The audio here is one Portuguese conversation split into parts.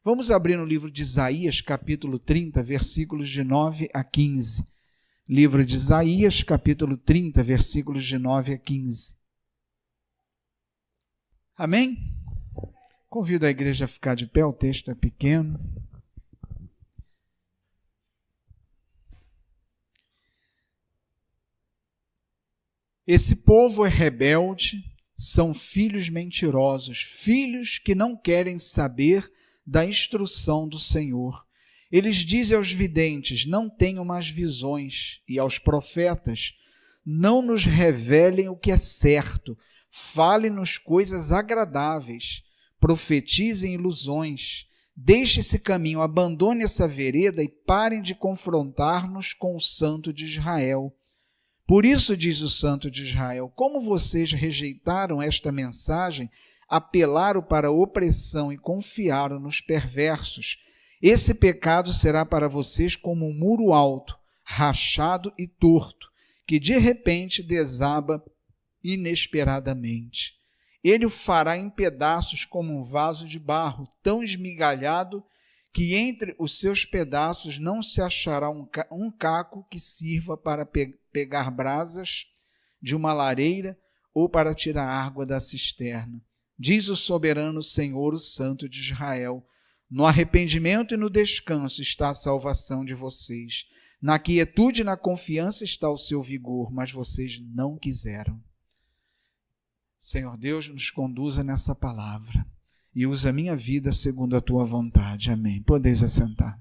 Vamos abrir no livro de Isaías, capítulo 30, versículos de 9 a 15. Livro de Isaías, capítulo 30, versículos de 9 a 15. Amém? Convido a igreja a ficar de pé, o texto é pequeno. Esse povo é rebelde, são filhos mentirosos, filhos que não querem saber da instrução do Senhor. Eles dizem aos videntes, não tenham mais visões, e aos profetas, não nos revelem o que é certo, falem-nos coisas agradáveis, profetizem ilusões, deixe esse caminho, abandone essa vereda e parem de confrontar-nos com o Santo de Israel. Por isso, diz o Santo de Israel, como vocês rejeitaram esta mensagem, apelaram para a opressão e confiaram nos perversos, esse pecado será para vocês como um muro alto, rachado e torto, que de repente desaba inesperadamente. Ele o fará em pedaços como um vaso de barro, tão esmigalhado que entre os seus pedaços não se achará um caco que sirva para pegar brasas de uma lareira ou para tirar água da cisterna. Diz o soberano Senhor, o Santo de Israel, no arrependimento e no descanso está a salvação de vocês. Na quietude e na confiança está o seu vigor, mas vocês não quiseram. Senhor Deus, nos conduza nessa palavra e usa a minha vida segundo a tua vontade. Amém. Podeis assentar.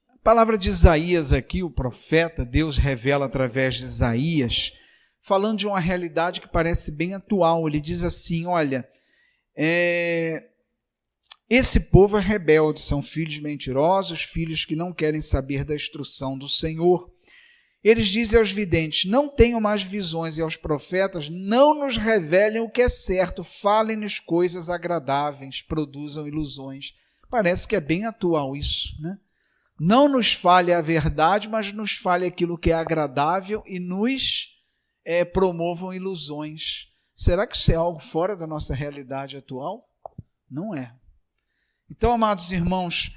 A palavra de Isaías aqui, o profeta, Deus revela através de Isaías, falando de uma realidade que parece bem atual. Ele diz assim, olha, esse povo é rebelde, são filhos mentirosos, filhos que não querem saber da instrução do Senhor. Eles dizem aos videntes, não tenham mais visões, e aos profetas, não nos revelem o que é certo, falem-nos coisas agradáveis, produzam ilusões. Parece que é bem atual isso, né? Não nos fale a verdade, mas nos fale aquilo que é agradável e nos promovam ilusões. Será que isso é algo fora da nossa realidade atual? Não é. Então, amados irmãos,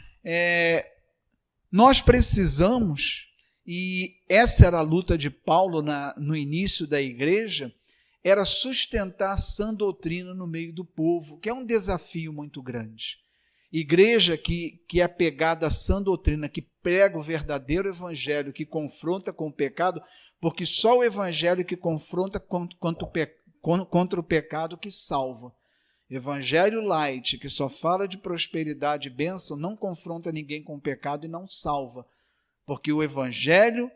nós precisamos... E essa era a luta de Paulo no início da igreja, era sustentar a sã doutrina no meio do povo, que é um desafio muito grande. Igreja que é apegada à sã doutrina, que prega o verdadeiro evangelho, que confronta com o pecado, porque só o evangelho que confronta contra o pecado que salva. Evangelho light, que só fala de prosperidade e bênção, não confronta ninguém com o pecado e não salva. Porque o Evangelho,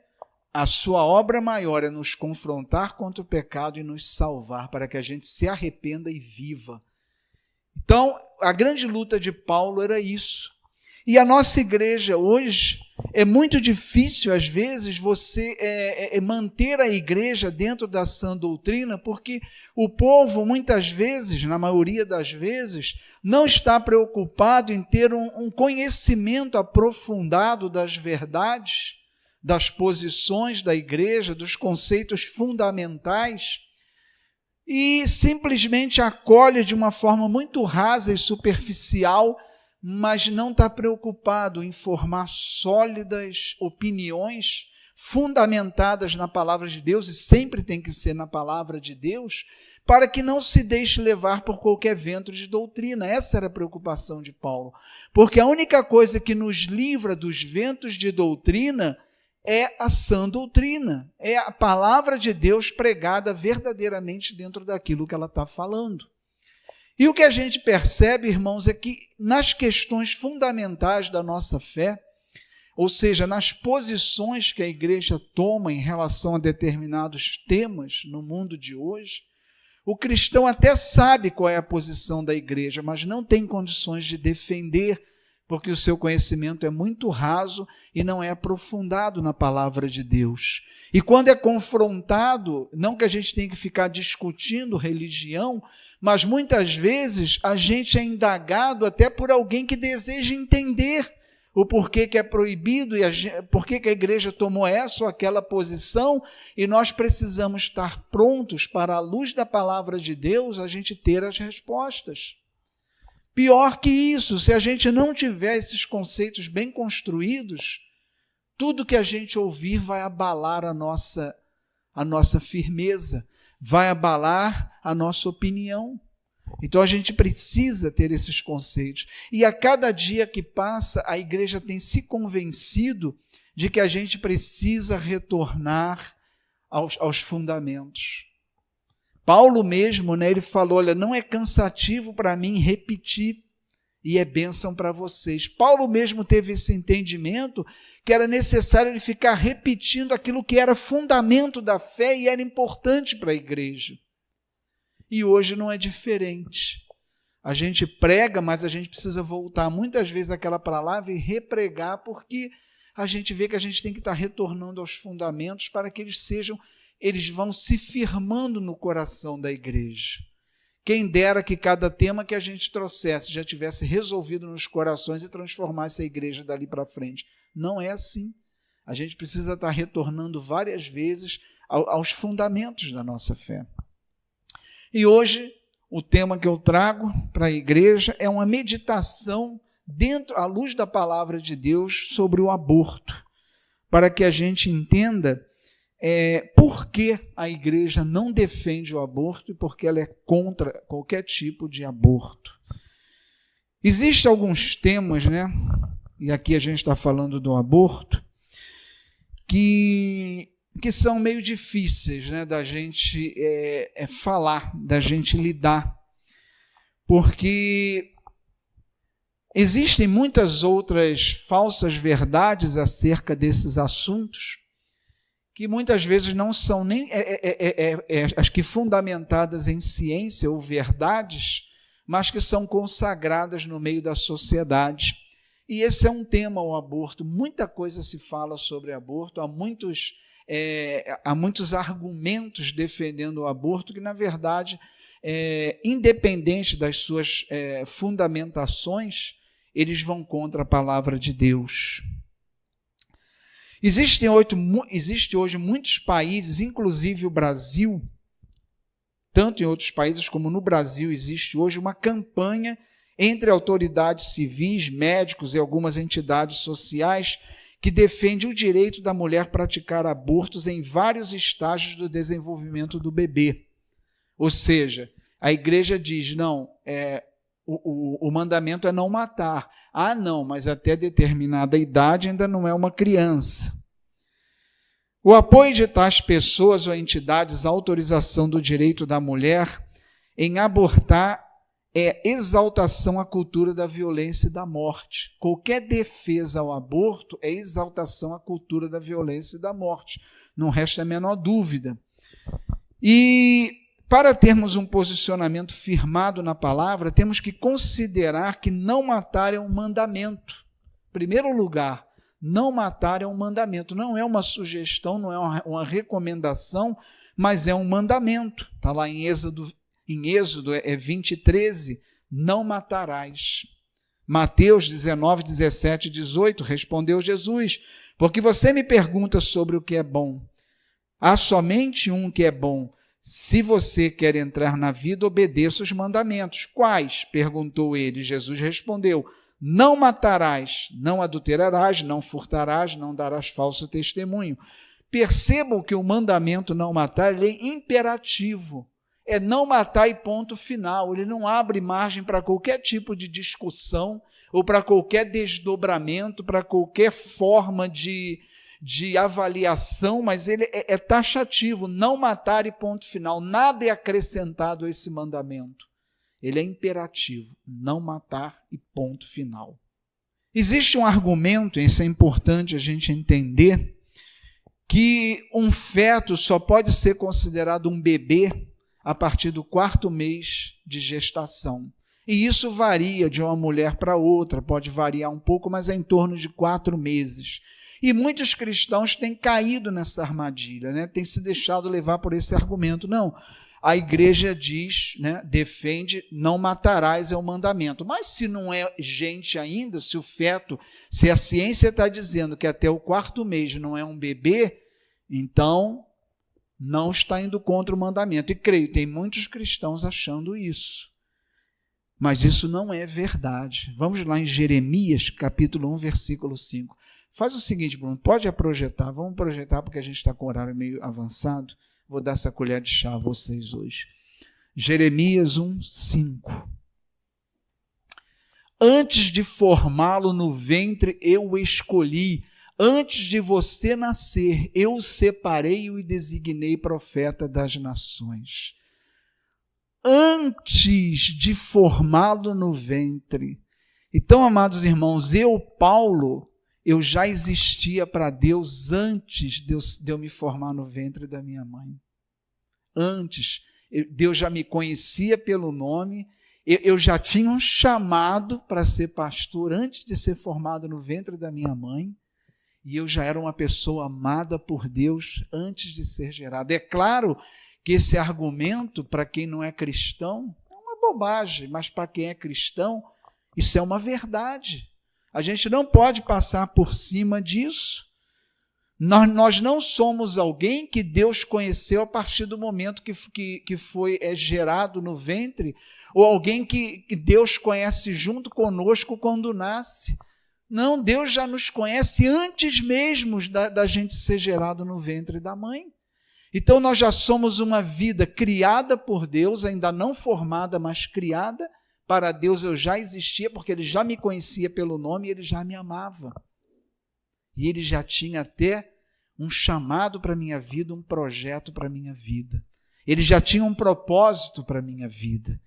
a sua obra maior é nos confrontar contra o pecado e nos salvar, para que a gente se arrependa e viva. Então, a grande luta de Paulo era isso. E a nossa igreja hoje, é muito difícil, às vezes, você manter a igreja dentro da sã doutrina, porque o povo, muitas vezes, na maioria das vezes, não está preocupado em ter um conhecimento aprofundado das verdades, das posições da igreja, dos conceitos fundamentais, e simplesmente acolhe de uma forma muito rasa e superficial, mas não está preocupado em formar sólidas opiniões fundamentadas na palavra de Deus, e sempre tem que ser na palavra de Deus, para que não se deixe levar por qualquer vento de doutrina. Essa era a preocupação de Paulo, porque a única coisa que nos livra dos ventos de doutrina é a sã doutrina, é a palavra de Deus pregada verdadeiramente dentro daquilo que ela está falando. E o que a gente percebe, irmãos, é que nas questões fundamentais da nossa fé, ou seja, nas posições que a igreja toma em relação a determinados temas no mundo de hoje, o cristão até sabe qual é a posição da igreja, mas não tem condições de defender, porque o seu conhecimento é muito raso e não é aprofundado na palavra de Deus. E quando é confrontado, não que a gente tenha que ficar discutindo religião, mas muitas vezes a gente é indagado até por alguém que deseja entender o porquê que é proibido e porquê que a igreja tomou essa ou aquela posição, e nós precisamos estar prontos para, à luz da palavra de Deus, a gente ter as respostas. Pior que isso, se a gente não tiver esses conceitos bem construídos, tudo que a gente ouvir vai abalar a nossa firmeza, vai abalar a nossa opinião. Então a gente precisa ter esses conceitos. E a cada dia que passa, a igreja tem se convencido de que a gente precisa retornar aos fundamentos. Paulo mesmo, né, ele falou, olha, não é cansativo para mim repetir, e é bênção para vocês. Paulo mesmo teve esse entendimento que era necessário ele ficar repetindo aquilo que era fundamento da fé e era importante para a igreja. E hoje não é diferente. A gente prega, mas a gente precisa voltar muitas vezes àquela palavra e repregar, porque a gente vê que a gente tem que estar retornando aos fundamentos para que eles vão se firmando no coração da igreja. Quem dera que cada tema que a gente trouxesse já tivesse resolvido nos corações e transformasse a igreja dali para frente. Não é assim. A gente precisa estar retornando várias vezes aos fundamentos da nossa fé. E hoje, o tema que eu trago para a igreja é uma meditação à luz da palavra de Deus sobre o aborto, para que a gente entenda por que a igreja não defende o aborto e por que ela é contra qualquer tipo de aborto. Existem alguns temas, né? E aqui a gente está falando do aborto, que são meio difíceis, né, da gente falar, da gente lidar, porque existem muitas outras falsas verdades acerca desses assuntos, que muitas vezes não são nem as que fundamentadas em ciência ou verdades, mas que são consagradas no meio da sociedade. E esse é um tema, o aborto. Muita coisa se fala sobre aborto, há muitos argumentos defendendo o aborto que, na verdade, independente das suas fundamentações, eles vão contra a palavra de Deus. Existe hoje muitos países, inclusive o Brasil, tanto em outros países como no Brasil, existe hoje uma campanha entre autoridades civis, médicos e algumas entidades sociais que defende o direito da mulher praticar abortos em vários estágios do desenvolvimento do bebê. Ou seja, a igreja diz, não, o mandamento é não matar. Ah, não, mas até determinada idade ainda não é uma criança. O apoio de tais pessoas ou entidades à autorização do direito da mulher em abortar é exaltação à cultura da violência e da morte. Qualquer defesa ao aborto é exaltação à cultura da violência e da morte. Não resta a menor dúvida. E para termos um posicionamento firmado na palavra, temos que considerar que não matar é um mandamento. Em primeiro lugar, não matar é um mandamento. Não é uma sugestão, não é uma recomendação, mas é um mandamento. Está lá em Êxodo 20:13, não matarás. Mateus 19, 17 e 18, respondeu Jesus, porque você me pergunta sobre o que é bom. Há somente um que é bom. Se você quer entrar na vida, obedeça os mandamentos. Quais? Perguntou ele. Jesus respondeu, não matarás, não adulterarás, não furtarás, não darás falso testemunho. Percebam que o mandamento não matar ele é imperativo. É não matar e ponto final. Ele não abre margem para qualquer tipo de discussão ou para qualquer desdobramento, para qualquer forma de avaliação, mas ele é taxativo, não matar e ponto final. Nada é acrescentado a esse mandamento. Ele é imperativo, não matar e ponto final. Existe um argumento, e isso é importante a gente entender, que um feto só pode ser considerado um bebê a partir do 4º mês de gestação. E isso varia de uma mulher para outra, pode variar um pouco, mas é em torno de 4 meses. E muitos cristãos têm caído nessa armadilha, né? Têm se deixado levar por esse argumento. Não, a igreja diz, né, defende, não matarás é o mandamento. Mas se não é gente ainda, se a ciência está dizendo que até o 4º mês não é um bebê, então não está indo contra o mandamento. E creio, tem muitos cristãos achando isso. Mas isso não é verdade. Vamos lá em Jeremias, capítulo 1, versículo 5. Faz o seguinte, Bruno, pode projetar, vamos projetar porque a gente está com o horário meio avançado. Vou dar essa colher de chá a vocês hoje. Jeremias 1, 5. Antes de formá-lo no ventre, eu o escolhi. Antes de você nascer, eu o separei e o designei profeta das nações. Antes de formá-lo no ventre. Então, amados irmãos, Paulo, eu já existia para Deus antes de eu me formar no ventre da minha mãe. Antes, Deus já me conhecia pelo nome, eu já tinha um chamado para ser pastor antes de ser formado no ventre da minha mãe, e eu já era uma pessoa amada por Deus antes de ser gerado. É claro que esse argumento, para quem não é cristão, é uma bobagem, mas para quem é cristão, isso é uma verdade. A gente não pode passar por cima disso. Nós não somos alguém que Deus conheceu a partir do momento que foi gerado no ventre, ou alguém que Deus conhece junto conosco quando nasce. Não, Deus já nos conhece antes mesmo da gente ser gerado no ventre da mãe. Então nós já somos uma vida criada por Deus, ainda não formada, mas criada. Para Deus eu já existia, porque Ele já me conhecia pelo nome e Ele já me amava. E Ele já tinha até um chamado para a minha vida, um projeto para a minha vida. Ele já tinha um propósito para a minha vida.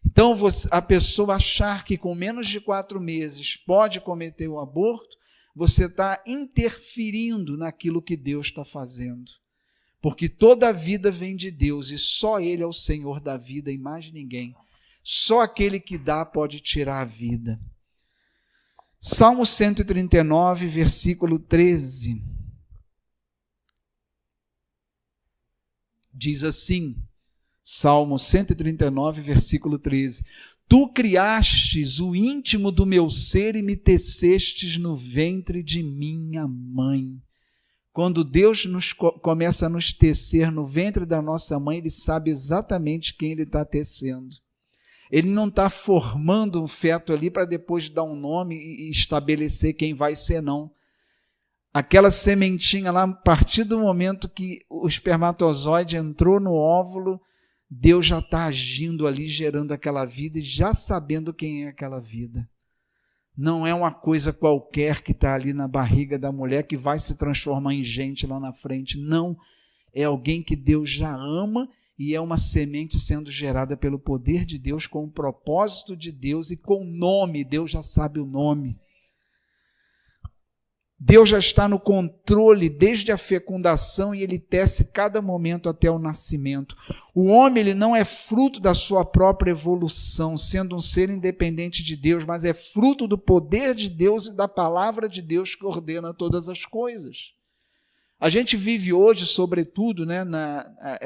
Então, a pessoa achar que com menos de 4 meses pode cometer o aborto, você está interferindo naquilo que Deus está fazendo. Porque toda a vida vem de Deus e só Ele é o Senhor da vida e mais ninguém. Só aquele que dá pode tirar a vida. Salmo 139, versículo 13. Diz assim, Salmo 139, versículo 13. Tu criastes o íntimo do meu ser e me tecestes no ventre de minha mãe. Quando Deus começa a nos tecer no ventre da nossa mãe, Ele sabe exatamente quem Ele está tecendo. Ele não está formando um feto ali para depois dar um nome e estabelecer quem vai ser, não. Aquela sementinha lá, a partir do momento que o espermatozoide entrou no óvulo, Deus já está agindo ali, gerando aquela vida e já sabendo quem é aquela vida. Não é uma coisa qualquer que está ali na barriga da mulher que vai se transformar em gente lá na frente. Não, é alguém que Deus já ama e é uma semente sendo gerada pelo poder de Deus, com o propósito de Deus e com o nome. Deus já sabe o nome. Deus já está no controle desde a fecundação e Ele tece cada momento até o nascimento. O homem ele não é fruto da sua própria evolução, sendo um ser independente de Deus, mas é fruto do poder de Deus e da palavra de Deus que ordena todas as coisas. A gente vive hoje, sobretudo,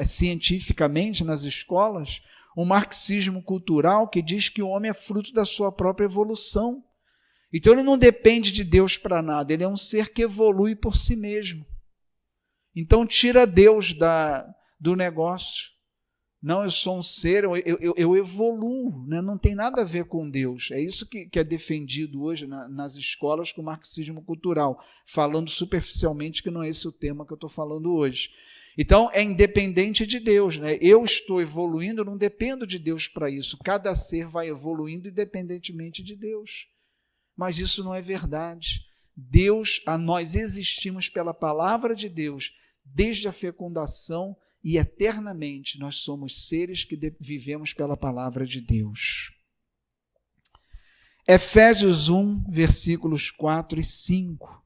cientificamente nas escolas, um marxismo cultural que diz que o homem é fruto da sua própria evolução. Então ele não depende de Deus para nada, ele é um ser que evolui por si mesmo. Então tira Deus do negócio. Não, eu sou um ser, eu evoluo, né? Não tem nada a ver com Deus. É isso que é defendido hoje nas escolas com o marxismo cultural, falando superficialmente que não é esse o tema que eu estou falando hoje. Então é independente de Deus, né? Eu estou evoluindo, eu não dependo de Deus para isso. Cada ser vai evoluindo independentemente de Deus. Mas isso não é verdade. Nós existimos pela palavra de Deus desde a fecundação e eternamente nós somos seres que vivemos pela palavra de Deus. Efésios 1, versículos 4 e 5.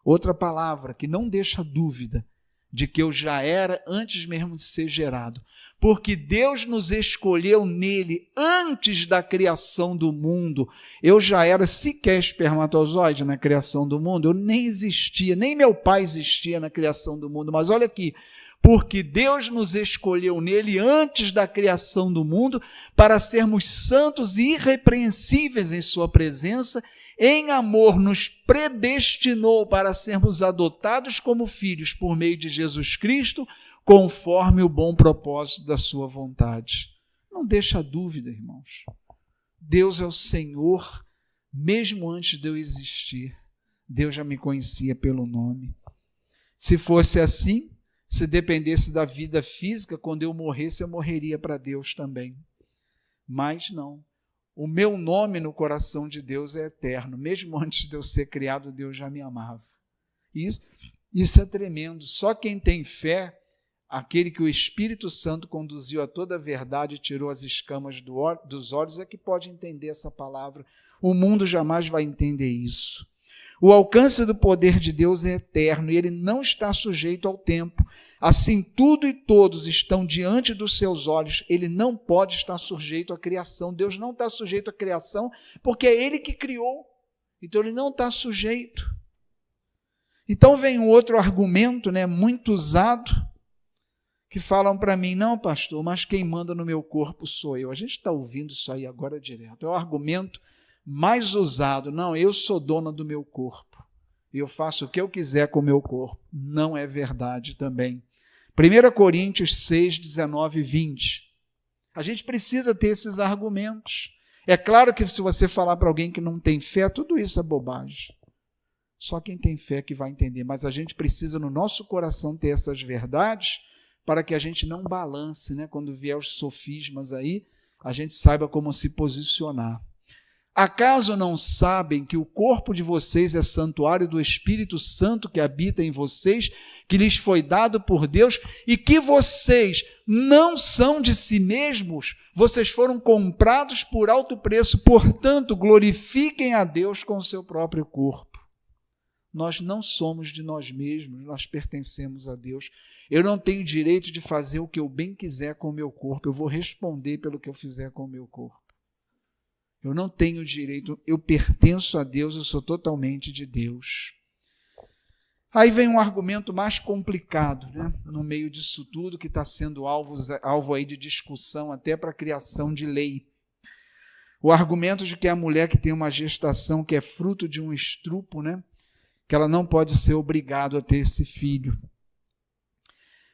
Outra palavra que não deixa dúvida de que eu já era antes mesmo de ser gerado. Porque Deus nos escolheu nele antes da criação do mundo. Eu já era sequer espermatozoide na criação do mundo, eu nem existia, nem meu pai existia na criação do mundo. Mas olha aqui, porque Deus nos escolheu nele antes da criação do mundo para sermos santos e irrepreensíveis em sua presença, em amor nos predestinou para sermos adotados como filhos por meio de Jesus Cristo, conforme o bom propósito da sua vontade. Não deixa dúvida, irmãos. Deus é o Senhor, mesmo antes de eu existir. Deus já me conhecia pelo nome. Se fosse assim, se dependesse da vida física, quando eu morresse, eu morreria para Deus também. Mas não. O meu nome no coração de Deus é eterno. Mesmo antes de eu ser criado, Deus já me amava. Isso é tremendo. Só quem tem fé, aquele que o Espírito Santo conduziu a toda a verdade e tirou as escamas dos olhos, é que pode entender essa palavra. O mundo jamais vai entender isso. O alcance do poder de Deus é eterno e ele não está sujeito ao tempo. Assim, tudo e todos estão diante dos seus olhos. Ele não pode estar sujeito à criação. Deus não está sujeito à criação porque é ele que criou. Então, ele não está sujeito. Então, vem um outro argumento, muito usado, que falam para mim, não, pastor, mas quem manda no meu corpo sou eu. A gente está ouvindo isso aí agora direto. É o argumento mais usado. Não, eu sou dona do meu corpo. Eu faço o que eu quiser com o meu corpo. Não é verdade também. 1 Coríntios 6, 19 e 20. A gente precisa ter esses argumentos. É claro que se você falar para alguém que não tem fé, tudo isso é bobagem. Só quem tem fé que vai entender. Mas a gente precisa no nosso coração ter essas verdades para que a gente não balance, quando vier os sofismas aí, a gente saiba como se posicionar. Acaso não sabem que o corpo de vocês é santuário do Espírito Santo que habita em vocês, que lhes foi dado por Deus, e que vocês não são de si mesmos? Vocês foram comprados por alto preço, portanto, glorifiquem a Deus com o seu próprio corpo. Nós não somos de nós mesmos, nós pertencemos a Deus. Eu não tenho direito de fazer o que eu bem quiser com o meu corpo, eu vou responder pelo que eu fizer com o meu corpo. Eu não tenho direito, eu pertenço a Deus, eu sou totalmente de Deus. Aí vem um argumento mais complicado, no meio disso tudo, que está sendo alvo aí de discussão até para a criação de lei. O argumento de que a mulher que tem uma gestação que é fruto de um estupro, que ela não pode ser obrigada a ter esse filho.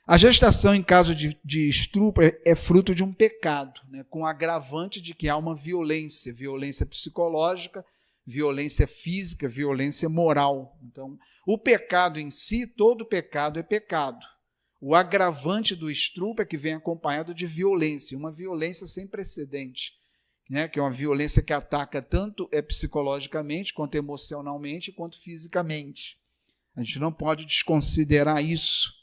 A gestação em caso de estupro é fruto de um pecado, com agravante de que há uma violência psicológica, violência física, violência moral. Então, o pecado em si, todo pecado é pecado. O agravante do estupro é que vem acompanhado de violência, uma violência sem precedente, que é uma violência que ataca tanto psicologicamente, quanto emocionalmente, quanto fisicamente. A gente não pode desconsiderar isso.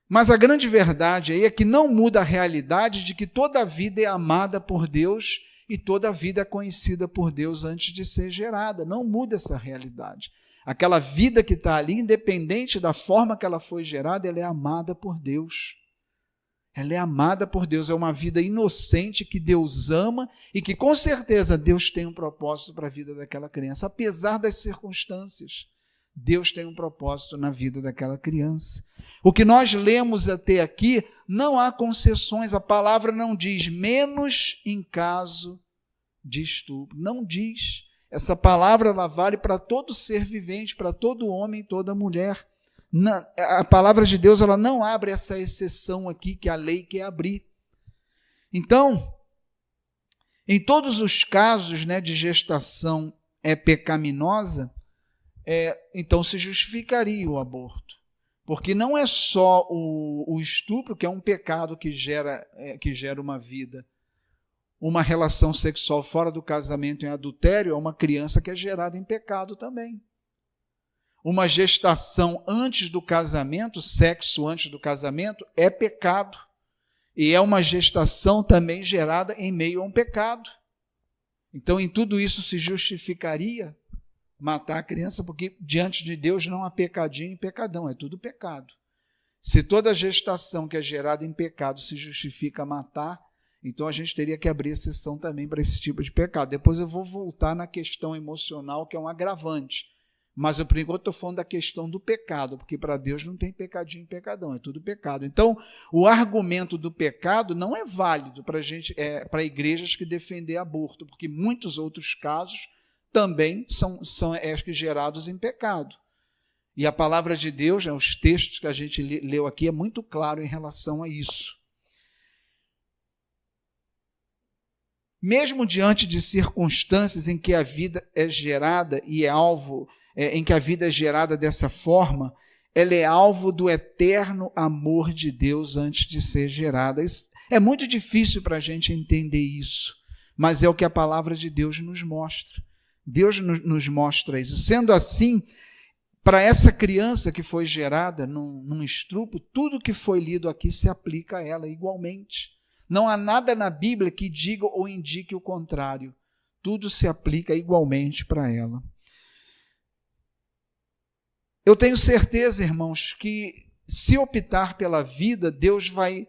Mas a grande verdade aí é que não muda a realidade de que toda vida é amada por Deus e toda vida é conhecida por Deus antes de ser gerada. Não muda essa realidade. Aquela vida que está ali, independente da forma que ela foi gerada, ela é amada por Deus. Ela é amada por Deus, é uma vida inocente que Deus ama e que com certeza Deus tem um propósito para a vida daquela criança, apesar das circunstâncias. Deus tem um propósito na vida daquela criança. O que nós lemos até aqui, não há concessões, a palavra não diz menos em caso de estupro, não diz. Essa palavra ela vale para todo ser vivente, para todo homem e toda mulher. A palavra de Deus ela não abre essa exceção aqui que a lei quer abrir. Então, em todos os casos de gestação pecaminosa, então se justificaria o aborto. Porque não é só o estupro, que é um pecado que gera uma vida. Uma relação sexual fora do casamento em adultério é uma criança que é gerada em pecado também. Uma gestação antes do casamento, sexo antes do casamento, é pecado. E é uma gestação também gerada em meio a um pecado. Então, em tudo isso se justificaria matar a criança, porque diante de Deus não há pecadinho e pecadão, é tudo pecado. Se toda gestação que é gerada em pecado se justifica matar, então a gente teria que abrir exceção também para esse tipo de pecado. Depois eu vou voltar na questão emocional, que é um agravante. Mas eu, por enquanto, estou falando da questão do pecado, porque para Deus não tem pecadinho e pecadão, é tudo pecado. Então, o argumento do pecado não é válido para igrejas que defendem aborto, porque muitos outros casos também são gerados em pecado. E a palavra de Deus, os textos que a gente leu aqui, é muito claro em relação a isso. Mesmo diante de circunstâncias em que a vida é gerada e é alvo, em que a vida é gerada dessa forma, ela é alvo do eterno amor de Deus antes de ser gerada. É muito difícil para a gente entender isso, mas é o que a palavra de Deus nos mostra. Deus nos mostra isso. Sendo assim, para essa criança que foi gerada num estrupo, tudo que foi lido aqui se aplica a ela igualmente. Não há nada na Bíblia que diga ou indique o contrário. Tudo se aplica igualmente para ela. Eu tenho certeza, irmãos, que se optar pela vida, Deus vai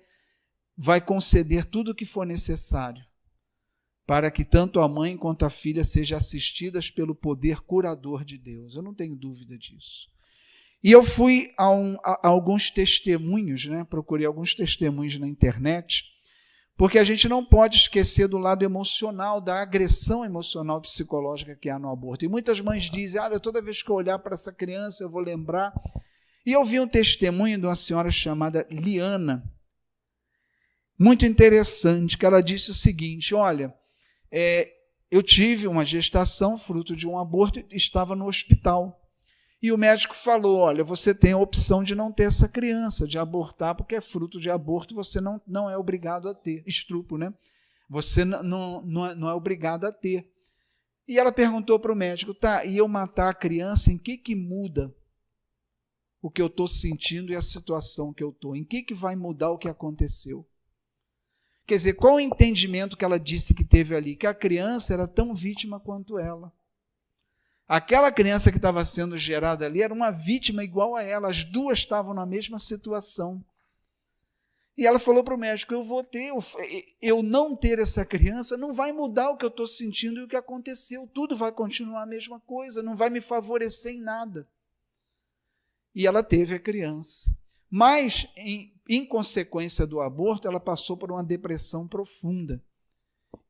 conceder tudo o que for necessário para que tanto a mãe quanto a filha sejam assistidas pelo poder curador de Deus. Eu não tenho dúvida disso. E eu fui a alguns testemunhos, procurei alguns testemunhos na internet, porque a gente não pode esquecer do lado emocional, da agressão emocional psicológica que há no aborto. E muitas mães dizem, toda vez que eu olhar para essa criança, eu vou lembrar. E eu vi um testemunho de uma senhora chamada Liana, muito interessante, que ela disse o seguinte, olha, eu tive uma gestação fruto de um aborto e estava no hospital. E o médico falou, olha, você tem a opção de não ter essa criança, de abortar, porque é fruto de aborto, você não é obrigado a ter. Estupro, né? Você não é obrigado a ter. E ela perguntou para o médico, e eu matar a criança, em que muda o que eu estou sentindo e a situação que eu estou? Em que vai mudar o que aconteceu? Quer dizer, qual o entendimento que ela disse que teve ali? Que a criança era tão vítima quanto ela. Aquela criança que estava sendo gerada ali era uma vítima igual a ela, as duas estavam na mesma situação. E ela falou para o médico, eu não ter essa criança não vai mudar o que eu estou sentindo e o que aconteceu, tudo vai continuar a mesma coisa, não vai me favorecer em nada. E ela teve a criança. Mas, em consequência do aborto, ela passou por uma depressão profunda.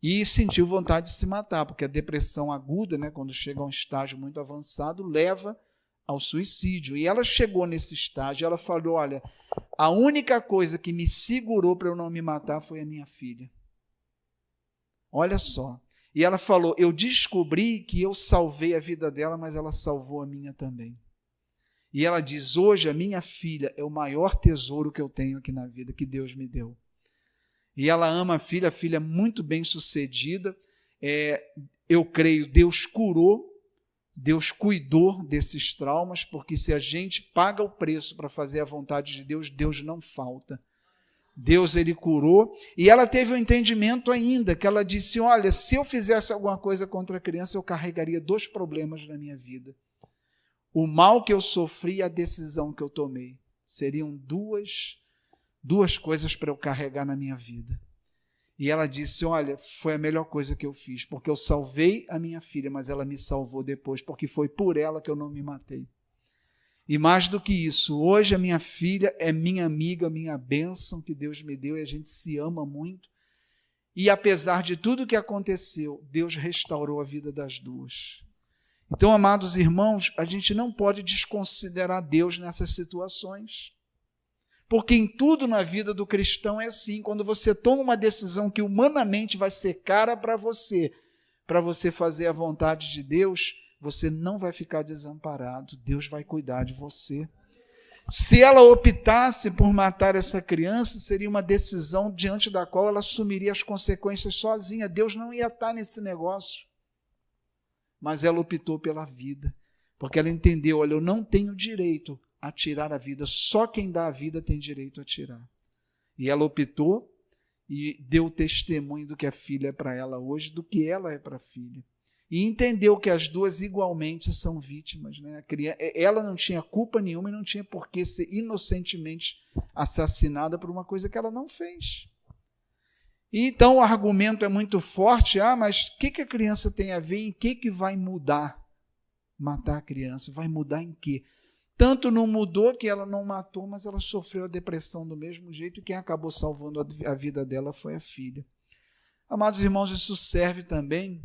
E sentiu vontade de se matar, porque a depressão aguda, quando chega a um estágio muito avançado, leva ao suicídio. E ela chegou nesse estágio, ela falou, olha, a única coisa que me segurou para eu não me matar foi a minha filha. Olha só. E ela falou, eu descobri que eu salvei a vida dela, mas ela salvou a minha também. E ela diz, hoje a minha filha é o maior tesouro que eu tenho aqui na vida, que Deus me deu. E ela ama a filha é muito bem sucedida. Eu creio, Deus curou, Deus cuidou desses traumas, porque se a gente paga o preço para fazer a vontade de Deus, Deus não falta. Deus, ele curou. E ela teve um entendimento ainda, que ela disse, olha, se eu fizesse alguma coisa contra a criança, eu carregaria 2 problemas na minha vida. O mal que eu sofri e a decisão que eu tomei. Seriam duas coisas para eu carregar na minha vida. E ela disse, olha, foi a melhor coisa que eu fiz, porque eu salvei a minha filha, mas ela me salvou depois, porque foi por ela que eu não me matei. E mais do que isso, hoje a minha filha é minha amiga, minha bênção que Deus me deu, e a gente se ama muito. E apesar de tudo que aconteceu, Deus restaurou a vida das duas. Então, amados irmãos, a gente não pode desconsiderar Deus nessas situações. Porque em tudo na vida do cristão é assim, quando você toma uma decisão que humanamente vai ser cara para você fazer a vontade de Deus, você não vai ficar desamparado, Deus vai cuidar de você. Se ela optasse por matar essa criança, seria uma decisão diante da qual ela assumiria as consequências sozinha, Deus não ia estar nesse negócio. Mas ela optou pela vida, porque ela entendeu, olha, eu não tenho direito a tirar a vida, só quem dá a vida tem direito a tirar. E ela optou e deu testemunho do que a filha é para ela hoje, do que ela é para a filha. E entendeu que as duas igualmente são vítimas. Ela não tinha culpa nenhuma e não tinha por que ser inocentemente assassinada por uma coisa que ela não fez. E então o argumento é muito forte, mas o que a criança tem a ver, em que vai mudar? Matar a criança, vai mudar em quê? Tanto não mudou que ela não matou, mas ela sofreu a depressão do mesmo jeito, e quem acabou salvando a vida dela foi a filha. Amados irmãos, isso serve também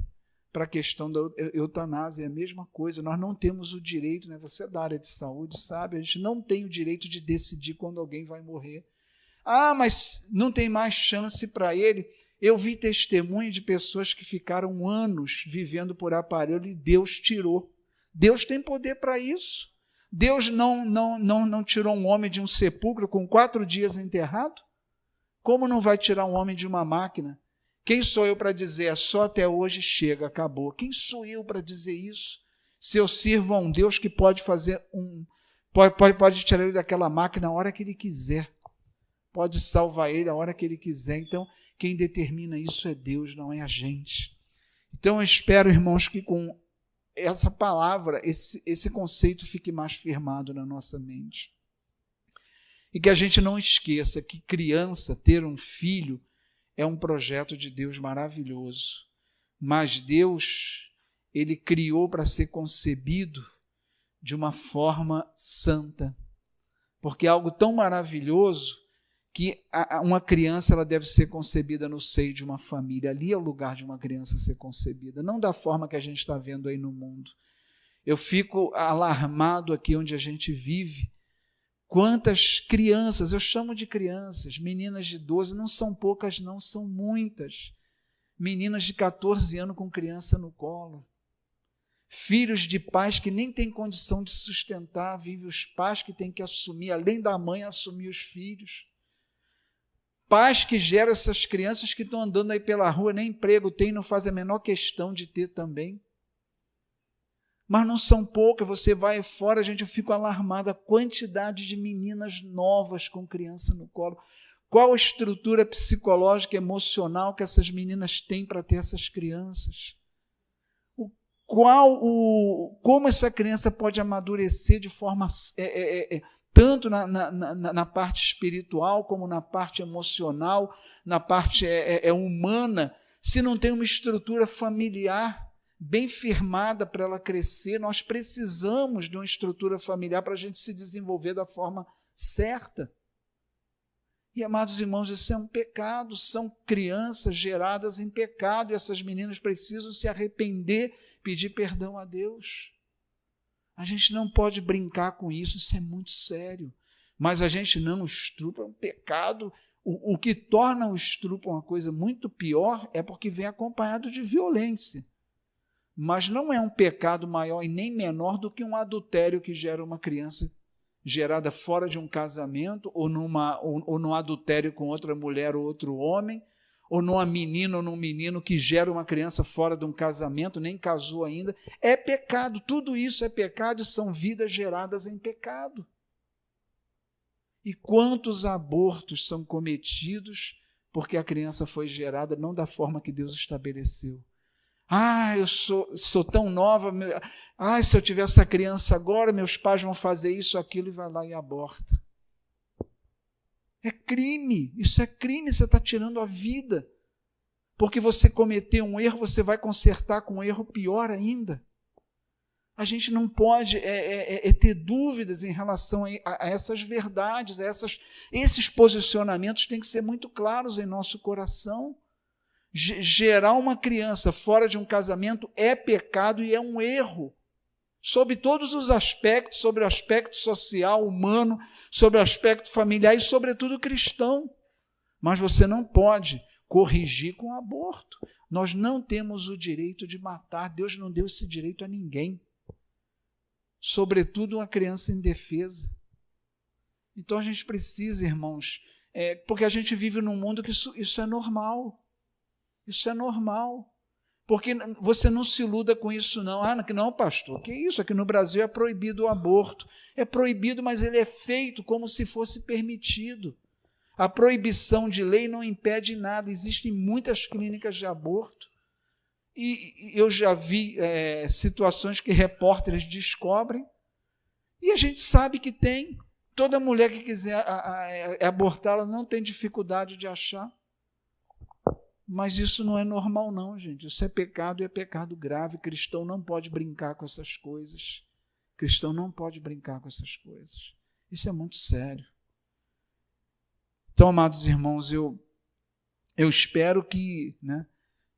para a questão da eutanásia, é a mesma coisa. Nós não temos o direito, né? Você é da área de saúde, sabe? A gente não tem o direito de decidir quando alguém vai morrer. Ah, mas não tem mais chance para ele. Eu vi testemunho de pessoas que ficaram anos vivendo por aparelho e Deus tirou. Deus tem poder para isso. Deus não tirou um homem de um sepulcro com 4 dias enterrado? Como não vai tirar um homem de uma máquina? Quem sou eu para dizer, só até hoje chega, acabou? Quem sou eu para dizer isso? Se eu sirvo a um Deus que pode fazer pode tirar ele daquela máquina a hora que ele quiser. Pode salvar ele a hora que ele quiser. Então, quem determina isso é Deus, não é a gente. Então, eu espero, irmãos, que com essa palavra, esse conceito fique mais firmado na nossa mente. E que a gente não esqueça que criança, ter um filho, é um projeto de Deus maravilhoso. Mas Deus, ele criou para ser concebido de uma forma santa. Porque é algo tão maravilhoso que uma criança ela deve ser concebida no seio de uma família. Ali é o lugar de uma criança ser concebida, não da forma que a gente está vendo aí no mundo. Eu fico alarmado aqui onde a gente vive. Quantas crianças, eu chamo de crianças, meninas de 12, não são poucas não, são muitas. Meninas de 14 anos com criança no colo. Filhos de pais que nem têm condição de sustentar, vivem os pais que têm que assumir, além da mãe, assumir os filhos. Pais que geram essas crianças que estão andando aí pela rua, nem emprego tem, não fazem a menor questão de ter também. Mas não são poucas, você vai fora, eu fico alarmado, a quantidade de meninas novas com criança no colo. Qual a estrutura psicológica e emocional que essas meninas têm para ter essas crianças? Como essa criança pode amadurecer de forma, tanto na parte espiritual, como na parte emocional, na parte humana, se não tem uma estrutura familiar bem firmada para ela crescer. Nós precisamos de uma estrutura familiar para a gente se desenvolver da forma certa. E, amados irmãos, isso é um pecado, são crianças geradas em pecado, e essas meninas precisam se arrepender, pedir perdão a Deus. A gente não pode brincar com isso, isso é muito sério. Mas a gente não, o estupro é um pecado. O que torna o estupro uma coisa muito pior é porque vem acompanhado de violência. Mas não é um pecado maior e nem menor do que um adultério que gera uma criança gerada fora de um casamento, ou num adultério com outra mulher ou outro homem, ou numa menina ou num menino que gera uma criança fora de um casamento, nem casou ainda. É pecado, tudo isso é pecado e são vidas geradas em pecado. E quantos abortos são cometidos porque a criança foi gerada não da forma que Deus estabeleceu. Eu sou tão nova, se eu tiver essa criança agora, meus pais vão fazer isso, aquilo, e vai lá e aborta. É crime, isso é crime, você está tirando a vida. Porque você cometeu um erro, você vai consertar com um erro pior ainda. A gente não pode ter dúvidas em relação a essas verdades, esses posicionamentos têm que ser muito claros em nosso coração. Gerar uma criança fora de um casamento é pecado e é um erro, sobre todos os aspectos, sobre o aspecto social, humano, sobre o aspecto familiar e, sobretudo, cristão. Mas você não pode corrigir com aborto. Nós não temos o direito de matar, Deus não deu esse direito a ninguém, sobretudo uma criança indefesa. Então a gente precisa, irmãos, porque a gente vive num mundo que isso é normal. Isso é normal, porque você não se iluda com isso não. Não, pastor, que isso? Aqui no Brasil é proibido o aborto. É proibido, mas ele é feito como se fosse permitido. A proibição de lei não impede nada. Existem muitas clínicas de aborto. E eu já vi situações que repórteres descobrem, e a gente sabe que tem. Toda mulher que quiser abortar, ela não tem dificuldade de achar. Mas isso não é normal não, gente. Isso é pecado e é pecado grave. Cristão não pode brincar com essas coisas. Cristão não pode brincar com essas coisas. Isso é muito sério. Então, amados irmãos, eu espero que,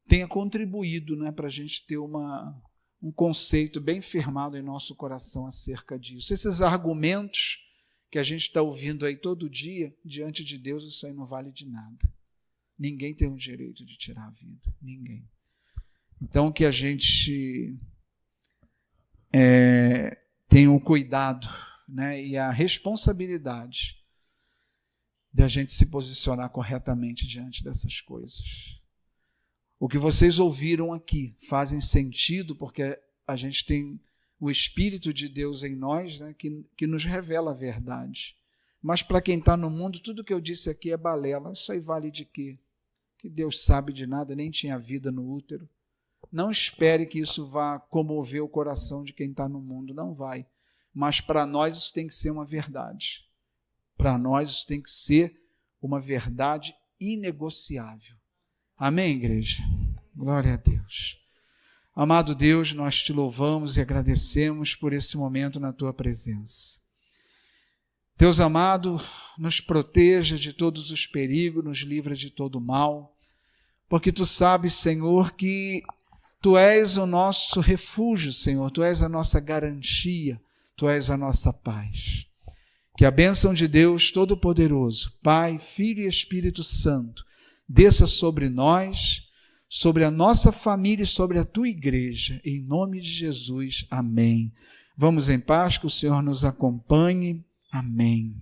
tenha contribuído, né, para a gente ter um conceito bem firmado em nosso coração acerca disso. Esses argumentos que a gente está ouvindo aí todo dia, diante de Deus, isso aí não vale de nada. Ninguém tem o direito de tirar a vida, ninguém. Então, que a gente tenha o cuidado, né, e a responsabilidade de a gente se posicionar corretamente diante dessas coisas. O que vocês ouviram aqui fazem sentido porque a gente tem o Espírito de Deus em nós, né, que nos revela a verdade. Mas para quem está no mundo, tudo que eu disse aqui é balela. Isso aí vale de quê? Que Deus sabe de nada, nem tinha vida no útero. Não espere que isso vá comover o coração de quem está no mundo, não vai. Mas para nós isso tem que ser uma verdade. Para nós isso tem que ser uma verdade inegociável. Amém, igreja? Glória a Deus. Amado Deus, nós te louvamos e agradecemos por esse momento na tua presença. Deus amado, nos proteja de todos os perigos, nos livra de todo mal, porque tu sabes, Senhor, que tu és o nosso refúgio, Senhor, tu és a nossa garantia, tu és a nossa paz. Que a bênção de Deus Todo-Poderoso, Pai, Filho e Espírito Santo, desça sobre nós, sobre a nossa família e sobre a tua igreja, em nome de Jesus. Amém. Vamos em paz, que o Senhor nos acompanhe. Amém.